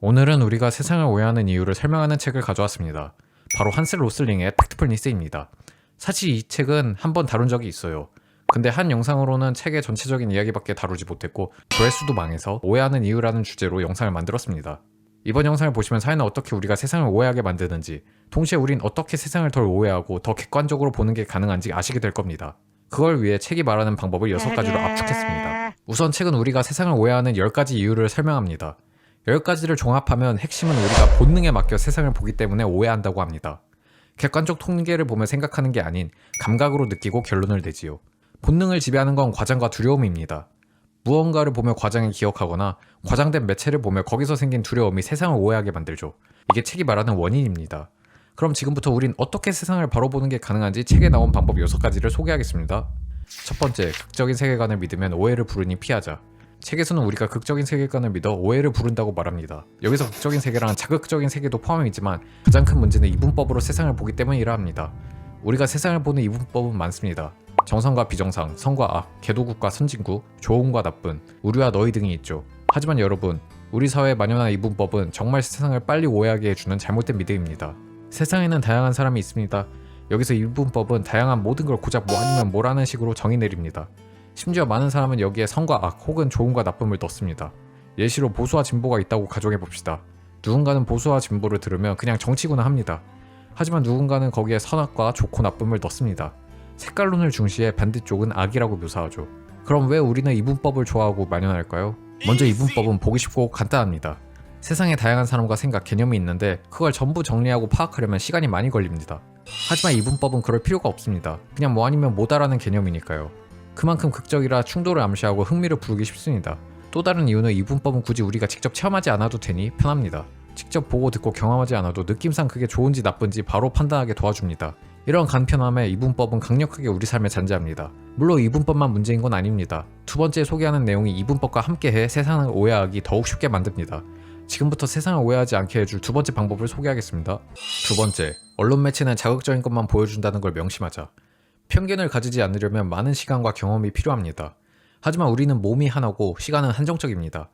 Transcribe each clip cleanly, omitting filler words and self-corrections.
오늘은 우리가 세상을 오해하는 이유를 설명하는 책을 가져왔습니다. 바로 한셀 로슬링의 팩트풀니스입니다. 사실 이 책은 한번 다룬 적이 있어요. 근데 한 영상으로는 책의 전체적인 이야기밖에 다루지 못했고 조회수도 망해서 오해하는 이유라는 주제로 영상을 만들었습니다. 이번 영상을 보시면 사회는 어떻게 우리가 세상을 오해하게 만드는지, 동시에 우린 어떻게 세상을 덜 오해하고 더 객관적으로 보는 게 가능한지 아시게 될 겁니다. 그걸 위해 책이 말하는 방법을 6가지로 압축했습니다. 우선 책은 우리가 세상을 오해하는 10가지 이유를 설명합니다. 10가지를 종합하면 핵심은 우리가 본능에 맡겨 세상을 보기 때문에 오해한다고 합니다. 객관적 통계를 보며 생각하는 게 아닌 감각으로 느끼고 결론을 내지요. 본능을 지배하는 건 과장과 두려움입니다. 무언가를 보며 과장을 기억하거나 과장된 매체를 보며 거기서 생긴 두려움이 세상을 오해하게 만들죠. 이게 책이 말하는 원인입니다. 그럼 지금부터 우린 어떻게 세상을 바로 보는 게 가능한지 책에 나온 방법 6가지를 소개하겠습니다. 첫 번째, 극적인 세계관을 믿으면 오해를 부르니 피하자. 책에서는 우리가 극적인 세계관을 믿어 오해를 부른다고 말합니다. 여기서 극적인 세계란 자극적인 세계도 포함이지만 가장 큰 문제는 이분법으로 세상을 보기 때문이라 합니다. 우리가 세상을 보는 이분법은 많습니다. 정상과 비정상, 선과 악, 개도국과 선진국, 좋음과 나쁜, 우리와 너희 등이 있죠. 하지만 여러분, 우리 사회에 만연한 이분법은 정말 세상을 빨리 오해하게 해주는 잘못된 믿음입니다. 세상에는 다양한 사람이 있습니다. 여기서 이분법은 다양한 모든 걸 고작 뭐 아니면 뭐라는 식으로 정의 내립니다. 심지어 많은 사람은 여기에 선과 악 혹은 좋음과 나쁨을 넣습니다. 예시로 보수와 진보가 있다고 가정해봅시다. 누군가는 보수와 진보를 들으면 그냥 정치구나 합니다. 하지만 누군가는 거기에 선악과 좋고 나쁨을 넣습니다. 색깔론을 중시해 반대쪽은 악이라고 묘사하죠. 그럼 왜 우리는 이분법을 좋아하고 만연할까요? 먼저 이분법은 보기 쉽고 간단합니다. 세상에 다양한 사람과 생각, 개념이 있는데 그걸 전부 정리하고 파악하려면 시간이 많이 걸립니다. 하지만 이분법은 그럴 필요가 없습니다. 그냥 뭐 아니면 뭐다라는 개념이니까요. 그만큼 극적이라 충돌을 암시하고 흥미를 부르기 쉽습니다. 또 다른 이유는 이분법은 굳이 우리가 직접 체험하지 않아도 되니 편합니다. 직접 보고 듣고 경험하지 않아도 느낌상 그게 좋은지 나쁜지 바로 판단하게 도와줍니다. 이런 간편함에 이분법은 강력하게 우리 삶에 잔재합니다. 물론 이분법만 문제인 건 아닙니다. 두 번째 소개하는 내용이 이분법과 함께해 세상을 오해하기 더욱 쉽게 만듭니다. 지금부터 세상을 오해하지 않게 해줄 두 번째 방법을 소개하겠습니다. 두 번째, 언론 매체는 자극적인 것만 보여준다는 걸 명심하자. 편견을 가지지 않으려면 많은 시간과 경험이 필요합니다. 하지만 우리는 몸이 하나고 시간은 한정적입니다.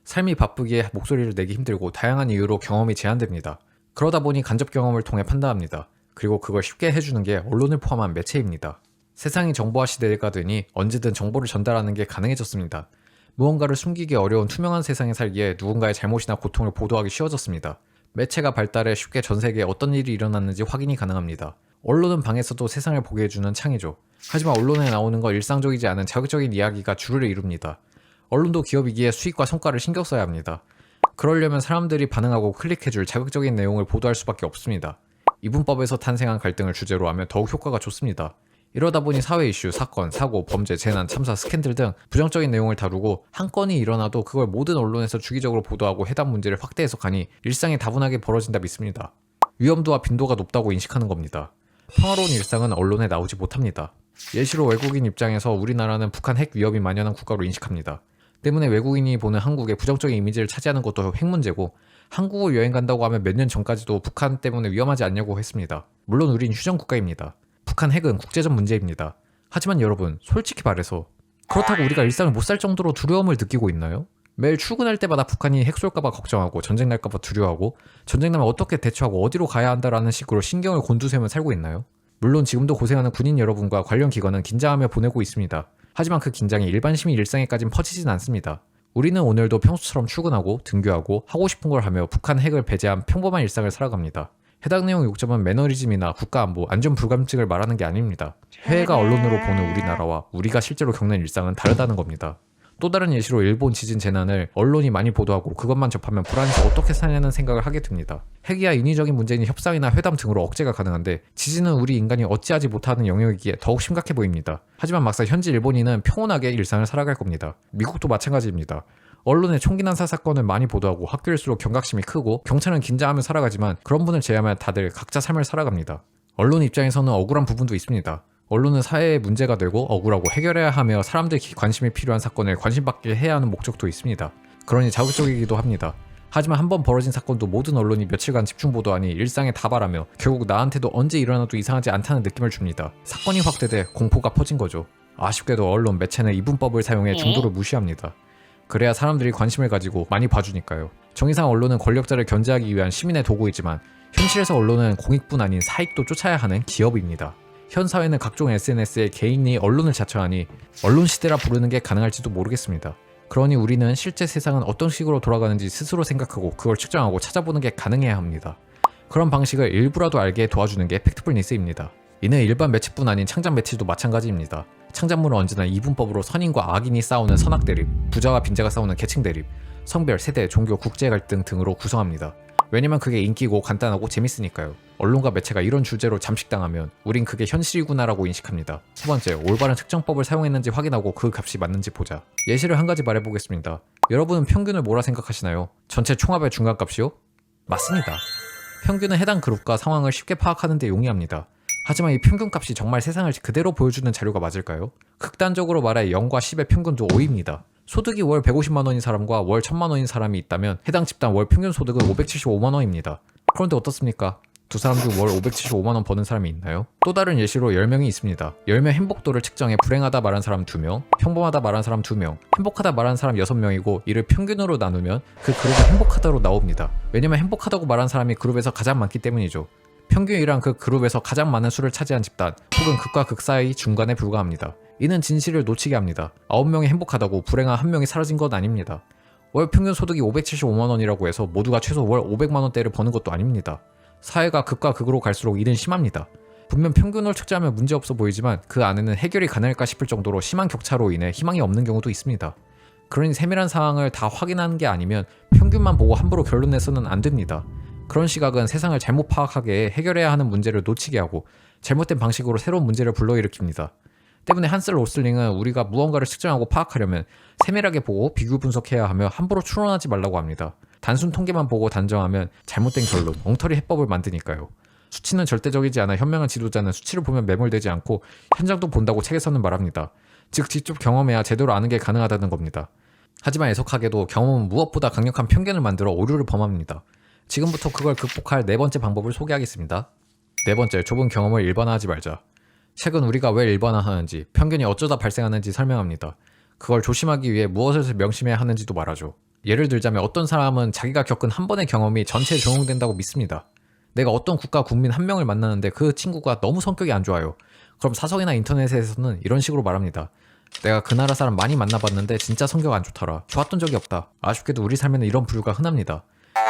삶이 바쁘기에 목소리를 내기 힘들고 다양한 이유로 경험이 제한됩니다. 그러다 보니 간접 경험을 통해 판단합니다. 그리고 그걸 쉽게 해주는 게 언론을 포함한 매체입니다. 세상이 정보화 시대가 되니 언제든 정보를 전달하는 게 가능해졌습니다. 무언가를 숨기기 어려운 투명한 세상에 살기에 누군가의 잘못이나 고통을 보도하기 쉬워졌습니다. 매체가 발달해 쉽게 전 세계에 어떤 일이 일어났는지 확인이 가능합니다. 언론은 방에서도 세상을 보게 해주는 창이죠. 하지만 언론에 나오는 건 일상적이지 않은 자극적인 이야기가 주를 이룹니다. 언론도 기업이기에 수익과 성과를 신경 써야 합니다. 그러려면 사람들이 반응하고 클릭해줄 자극적인 내용을 보도할 수밖에 없습니다. 이분법에서 탄생한 갈등을 주제로 하면 더욱 효과가 좋습니다. 이러다 보니 사회 이슈, 사건, 사고, 범죄, 재난, 참사, 스캔들 등 부정적인 내용을 다루고 한 건이 일어나도 그걸 모든 언론에서 주기적으로 보도하고 해당 문제를 확대 해석하니 일상이 다분하게 벌어진다 믿습니다. 위험도와 빈도가 높다고 인식하는 겁니다. 평화로운 일상은 언론에 나오지 못합니다. 예시로 외국인 입장에서 우리나라는 북한 핵 위협이 만연한 국가로 인식합니다. 때문에 외국인이 보는 한국의 부정적인 이미지를 차지하는 것도 핵 문제고, 한국을 여행 간다고 하면 몇 년 전까지도 북한 때문에 위험하지 않냐고 했습니다. 물론 우린 휴전 국가입니다. 북한 핵은 국제적 문제입니다. 하지만 여러분, 솔직히 말해서 그렇다고 우리가 일상을 못 살 정도로 두려움을 느끼고 있나요? 매일 출근할 때마다 북한이 핵 쏠까봐 걱정하고 전쟁 날까봐 두려워하고 전쟁 나면 어떻게 대처하고 어디로 가야 한다라는 식으로 신경을 곤두세우며 살고 있나요? 물론 지금도 고생하는 군인 여러분과 관련 기관은 긴장하며 보내고 있습니다. 하지만 그 긴장이 일반 시민 일상에까진 퍼지진 않습니다. 우리는 오늘도 평소처럼 출근하고 등교하고 하고 싶은 걸 하며 북한 핵을 배제한 평범한 일상을 살아갑니다. 해당 내용 요점은 매너리즘이나 국가안보, 안전 불감증을 말하는 게 아닙니다. 해외가 언론으로 보는 우리나라와 우리가 실제로 겪는 일상은 다르다는 겁니다. 또 다른 예시로 일본 지진 재난을 언론이 많이 보도하고 그것만 접하면 불안해서 어떻게 사냐는 생각을 하게 됩니다. 핵이야 인위적인 문제인 협상이나 회담 등으로 억제가 가능한데 지진은 우리 인간이 어찌하지 못하는 영역이기에 더욱 심각해 보입니다. 하지만 막상 현지 일본인은 평온하게 일상을 살아갈 겁니다. 미국도 마찬가지입니다. 언론에 총기 난사 사건을 많이 보도하고 학교일수록 경각심이 크고 경찰은 긴장하며 살아가지만 그런 분을 제외하면 다들 각자 삶을 살아갑니다. 언론 입장에서는 억울한 부분도 있습니다. 언론은 사회에 문제가 되고 억울하고 해결해야 하며 사람들이 관심이 필요한 사건을 관심받게 해야 하는 목적도 있습니다. 그러니 자극적이기도 합니다. 하지만 한번 벌어진 사건도 모든 언론이 며칠간 집중 보도하니 일상에 다발하며 결국 나한테도 언제 일어나도 이상하지 않다는 느낌을 줍니다. 사건이 확대돼 공포가 퍼진 거죠. 아쉽게도 언론 매체는 이분법을 사용해 중도를 무시합니다. 그래야 사람들이 관심을 가지고 많이 봐주니까요. 정의상 언론은 권력자를 견제하기 위한 시민의 도구이지만 현실에서 언론은 공익뿐 아닌 사익도 쫓아야 하는 기업입니다. 현 사회는 각종 SNS에 개인이 언론을 자처하니 언론 시대라 부르는 게 가능할지도 모르겠습니다. 그러니 우리는 실제 세상은 어떤 식으로 돌아가는지 스스로 생각하고 그걸 측정하고 찾아보는 게 가능해야 합니다. 그런 방식을 일부라도 알게 도와주는 게 팩트풀 뉴스입니다. 이는 일반 매체뿐 아닌 창작 매체도 마찬가지입니다. 창작물은 언제나 이분법으로 선인과 악인이 싸우는 선악 대립, 부자와 빈자가 싸우는 계층 대립, 성별, 세대, 종교, 국제 갈등 등으로 구성합니다. 왜냐면 그게 인기고 간단하고 재밌으니까요. 언론과 매체가 이런 주제로 잠식당하면 우린 그게 현실이구나라고 인식합니다. 두 번째, 올바른 측정법을 사용했는지 확인하고 그 값이 맞는지 보자. 예시를 한 가지 말해보겠습니다. 여러분은 평균을 뭐라 생각하시나요? 전체 총합의 중간값이요? 맞습니다. 평균은 해당 그룹과 상황을 쉽게 파악하는 데 용이합니다. 하지만 이 평균값이 정말 세상을 그대로 보여주는 자료가 맞을까요? 극단적으로 말해 0과 10의 평균도 5입니다. 소득이 월 150만 원인 사람과 월 1000만 원인 사람이 있다면 해당 집단 월 평균 소득은 575만 원입니다. 그런데 어떻습니까? 두 사람 중 월 575만 원 버는 사람이 있나요? 또 다른 예시로 10명이 있습니다. 10명 행복도를 측정해 불행하다 말한 사람 2명, 평범하다 말한 사람 2명, 행복하다 말한 사람 6명이고 이를 평균으로 나누면 그 그룹은 행복하다로 나옵니다. 왜냐면 행복하다고 말한 사람이 그룹에서 가장 많기 때문이죠. 평균이란 그 그룹에서 가장 많은 수를 차지한 집단 혹은 극과 극 사이 중간에 불과합니다. 이는 진실을 놓치게 합니다. 9명이 행복하다고 불행한 1명이 사라진 건 아닙니다. 월 평균 소득이 575만 원이라고 해서 모두가 최소 월 500만 원대를 버는 것도 아닙니다. 사회가 극과 극으로 갈수록 이는 심합니다. 분명 평균을 측정하면 문제없어 보이지만 그 안에는 해결이 가능할까 싶을 정도로 심한 격차로 인해 희망이 없는 경우도 있습니다. 그러니 세밀한 사항을 다 확인하는 게 아니면 평균만 보고 함부로 결론 내서는 안 됩니다. 그런 시각은 세상을 잘못 파악하게 해 해결해야 하는 문제를 놓치게 하고 잘못된 방식으로 새로운 문제를 불러일으킵니다. 때문에 한셀 로슬링은 우리가 무언가를 측정하고 파악하려면 세밀하게 보고 비교 분석해야 하며 함부로 추론하지 말라고 합니다. 단순 통계만 보고 단정하면 잘못된 결론, 엉터리 해법을 만드니까요. 수치는 절대적이지 않아 현명한 지도자는 수치를 보면 매몰되지 않고 현장도 본다고 책에서는 말합니다. 즉 직접 경험해야 제대로 아는 게 가능하다는 겁니다. 하지만 애석하게도 경험은 무엇보다 강력한 편견을 만들어 오류를 범합니다. 지금부터 그걸 극복할 네 번째 방법을 소개하겠습니다. 네 번째, 좁은 경험을 일반화하지 말자. 책은 우리가 왜 일반화하는지, 편견이 어쩌다 발생하는지 설명합니다. 그걸 조심하기 위해 무엇을 명심해야 하는지도 말하죠. 예를 들자면 어떤 사람은 자기가 겪은 한 번의 경험이 전체에 적용된다고 믿습니다. 내가 어떤 국가 국민 한 명을 만나는데 그 친구가 너무 성격이 안 좋아요. 그럼 사석이나 인터넷에서는 이런 식으로 말합니다. 내가 그 나라 사람 많이 만나봤는데 진짜 성격 안 좋더라. 좋았던 적이 없다. 아쉽게도 우리 삶에는 이런 부류가 흔합니다.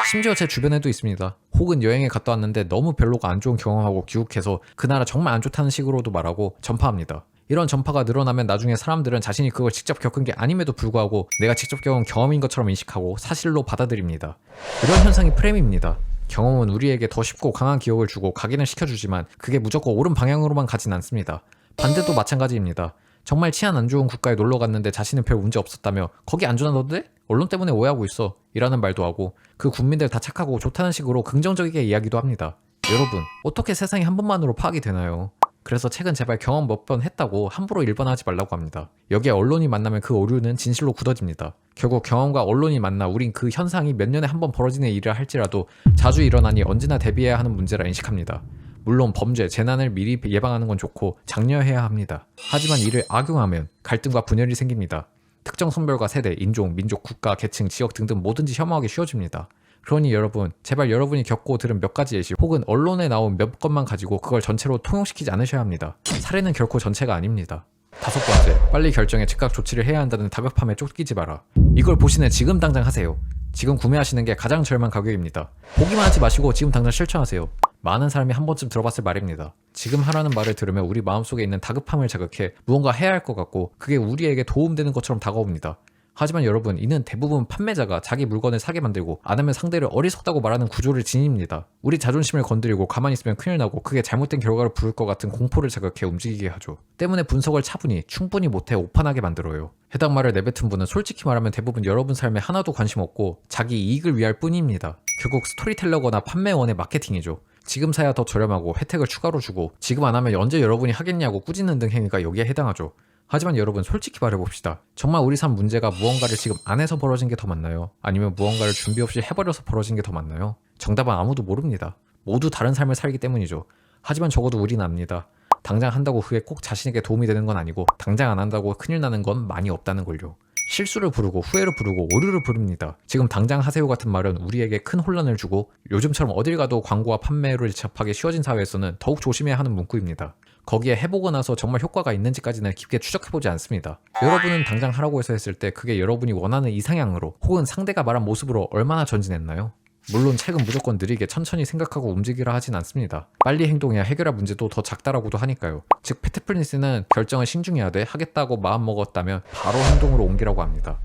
심지어 제 주변에도 있습니다. 혹은 여행에 갔다 왔는데 너무 별로가 안 좋은 경험하고 귀국해서 그 나라 정말 안 좋다는 식으로도 말하고 전파합니다. 이런 전파가 늘어나면 나중에 사람들은 자신이 그걸 직접 겪은 게 아님에도 불구하고 내가 직접 겪은 경험인 것처럼 인식하고 사실로 받아들입니다. 이런 현상이 프레임입니다. 경험은 우리에게 더 쉽고 강한 기억을 주고 각인을 시켜주지만 그게 무조건 옳은 방향으로만 가진 않습니다. 반대도 마찬가지입니다. 정말 치안 안 좋은 국가에 놀러 갔는데 자신은 별 문제 없었다며 거기 안전하던데? 언론 때문에 오해하고 있어 이라는 말도 하고 그 국민들 다 착하고 좋다는 식으로 긍정적이게 이야기도 합니다. 여러분, 어떻게 세상이 한 번만으로 파악이 되나요? 그래서 책은 제발 경험 몇 번 했다고 함부로 일반화하지 말라고 합니다. 여기에 언론이 만나면 그 오류는 진실로 굳어집니다. 결국 경험과 언론이 만나 우린 그 현상이 몇 년에 한 번 벌어지는 일이라 할지라도 자주 일어나니 언제나 대비해야 하는 문제라 인식합니다. 물론 범죄, 재난을 미리 예방하는 건 좋고 장려해야 합니다. 하지만 이를 악용하면 갈등과 분열이 생깁니다. 특정 성별과 세대, 인종, 민족, 국가, 계층, 지역 등등 뭐든지 혐오하기 쉬워집니다. 그러니 여러분, 제발 여러분이 겪고 들은 몇 가지 예시 혹은 언론에 나온 몇 건만 가지고 그걸 전체로 통용시키지 않으셔야 합니다. 사례는 결코 전체가 아닙니다. 다섯 번째, 빨리 결정해 즉각 조치를 해야 한다는 다급함에 쫓기지 마라. 이걸 보시는 지금 당장 하세요. 지금 구매하시는 게 가장 저렴한 가격입니다. 보기만 하지 마시고 지금 당장 실천하세요. 많은 사람이 한 번쯤 들어봤을 말입니다. 지금 하라는 말을 들으면 우리 마음속에 있는 다급함을 자극해 무언가 해야 할 것 같고 그게 우리에게 도움되는 것처럼 다가옵니다. 하지만 여러분, 이는 대부분 판매자가 자기 물건을 사게 만들고 안 하면 상대를 어리석다고 말하는 구조를 지닙니다. 우리 자존심을 건드리고 가만히 있으면 큰일 나고 그게 잘못된 결과를 부를 것 같은 공포를 자극해 움직이게 하죠. 때문에 분석을 차분히 충분히 못해 오판하게 만들어요. 해당 말을 내뱉은 분은 솔직히 말하면 대부분 여러분 삶에 하나도 관심 없고 자기 이익을 위할 뿐입니다. 결국 스토리텔러거나 판매원의 마케팅이죠. 지금 사야 더 저렴하고 혜택을 추가로 주고 지금 안 하면 언제 여러분이 하겠냐고 꾸짖는 등 행위가 여기에 해당하죠. 하지만 여러분, 솔직히 말해봅시다. 정말 우리 삶 문제가 무언가를 지금 안 해서 벌어진 게 더 많나요? 아니면 무언가를 준비 없이 해버려서 벌어진 게 더 많나요? 정답은 아무도 모릅니다. 모두 다른 삶을 살기 때문이죠. 하지만 적어도 우리는 압니다. 당장 한다고 그게 꼭 자신에게 도움이 되는 건 아니고 당장 안 한다고 큰일 나는 건 많이 없다는 걸요. 실수를 부르고 후회를 부르고 오류를 부릅니다. 지금 당장 하세요 같은 말은 우리에게 큰 혼란을 주고 요즘처럼 어딜 가도 광고와 판매를 접하기 쉬워진 사회에서는 더욱 조심해야 하는 문구입니다. 거기에 해보고 나서 정말 효과가 있는지까지는 깊게 추적해보지 않습니다. 여러분은 당장 하라고 해서 했을 때 그게 여러분이 원하는 이상향으로 혹은 상대가 말한 모습으로 얼마나 전진했나요? 물론 책은 무조건 느리게 천천히 생각하고 움직이라 하진 않습니다. 빨리 행동해야 해결할 문제도 더 작다라고도 하니까요. 즉 패트풀니스는 결정을 신중해야 돼 하겠다고 마음먹었다면 바로 행동으로 옮기라고 합니다.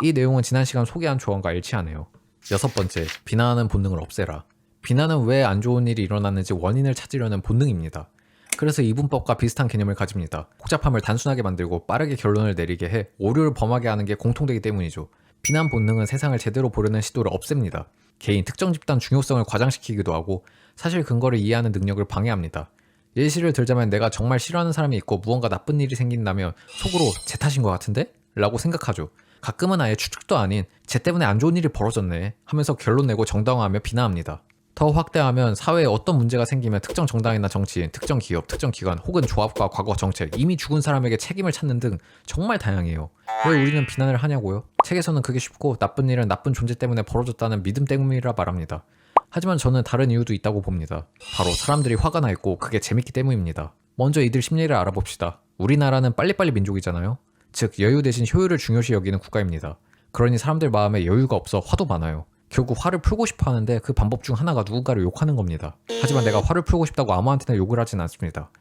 이 내용은 지난 시간 소개한 조언과 일치하네요. 6번째, 비난하는 본능을 없애라. 비난은 왜 안 좋은 일이 일어났는지 원인을 찾으려는 본능입니다. 그래서 이분법과 비슷한 개념을 가집니다. 복잡함을 단순하게 만들고 빠르게 결론을 내리게 해 오류를 범하게 하는 게 공통되기 때문이죠. 비난 본능은 세상을 제대로 보려는 시도를 없앱니다. 개인 특정 집단 중요성을 과장시키기도 하고 사실 근거를 이해하는 능력을 방해합니다. 예시를 들자면 내가 정말 싫어하는 사람이 있고 무언가 나쁜 일이 생긴다면 속으로 제 탓인 것 같은데? 라고 생각하죠. 가끔은 아예 추측도 아닌 쟤 때문에 안 좋은 일이 벌어졌네 하면서 결론 내고 정당화하며 비난합니다. 더 확대하면 사회에 어떤 문제가 생기면 특정 정당이나 정치인, 특정 기업, 특정 기관 혹은 조합과 과거 정책, 이미 죽은 사람에게 책임을 찾는 등 정말 다양해요. 왜 우리는 비난을 하냐고요? 책에서는 그게 쉽고 나쁜 일은 나쁜 존재 때문에 벌어졌다는 믿음 때문이라 말합니다. 하지만 저는 다른 이유도 있다고 봅니다. 바로 사람들이 화가 나 있고 그게 재밌기 때문입니다. 먼저 이들 심리를 알아봅시다. 우리나라는 빨리빨리 민족이잖아요. 즉 여유 대신 효율을 중요시 여기는 국가입니다. 그러니 사람들 마음에 여유가 없어 화도 많아요. 결국 화를 풀고 싶어 하는데 그 방법 중 하나가 누군가를 욕하는 겁니다. 하지만 내가 화를 풀고 싶다고 아무한테나 욕을 하진 않습니다.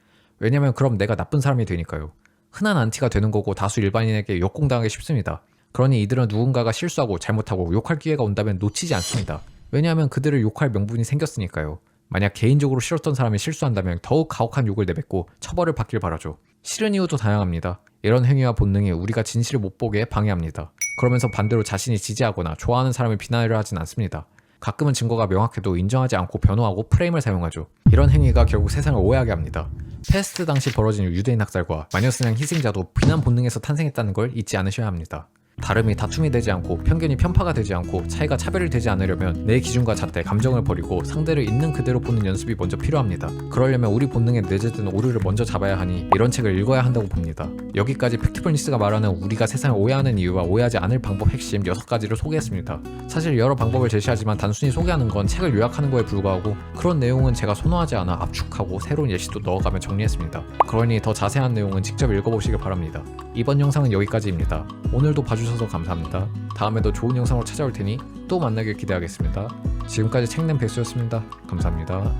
왜냐면 그럼 내가 나쁜 사람이 되니까요. 흔한 안티가 되는 거고 다수 일반인에게 역공당하기 쉽습니다. 그러니 이들은 누군가가 실수하고 잘못하고 욕할 기회가 온다면 놓치지 않습니다. 왜냐하면 그들을 욕할 명분이 생겼으니까요. 만약 개인적으로 싫었던 사람이 실수한다면 더욱 가혹한 욕을 내뱉고 처벌을 받길 바라죠. 싫은 이유도 다양합니다. 이런 행위와 본능이 우리가 진실을 못 보게 방해합니다. 그러면서 반대로 자신이 지지하거나 좋아하는 사람을 비난을 하진 않습니다. 가끔은 증거가 명확해도 인정하지 않고 변호하고 프레임을 사용하죠. 이런 행위가 결국 세상을 오해하게 합니다. 패스트 당시 벌어진 유대인 학살과 마녀사냥 희생자도 비난 본능에서 탄생했다는 걸 잊지 않으셔야 합니다. 다름이 다툼이 되지 않고 편견이 편파가 되지 않고 차이가 차별이 되지 않으려면 내 기준과 잣대, 감정을 버리고 상대를 있는 그대로 보는 연습이 먼저 필요합니다. 그러려면 우리 본능에 내재된 오류를 먼저 잡아야 하니 이런 책을 읽어야 한다고 봅니다. 여기까지 팩트풀니스가 말하는 우리가 세상을 오해하는 이유와 오해하지 않을 방법 핵심 6가지를 소개했습니다. 사실 여러 방법을 제시하지만 단순히 소개하는 건 책을 요약하는 거에 불과하고 그런 내용은 제가 선호하지 않아 압축하고 새로운 예시도 넣어가며 정리했습니다. 그러니 더 자세한 내용은 직접 읽어보시길 바랍니다. 이번 영상은 여기까지입니다. 오늘도 봐주셔서 감사합니다. 다음에도 좋은 영상으로 찾아올 테니 또 만나길 기대하겠습니다. 지금까지 책냄 백수였습니다. 감사합니다.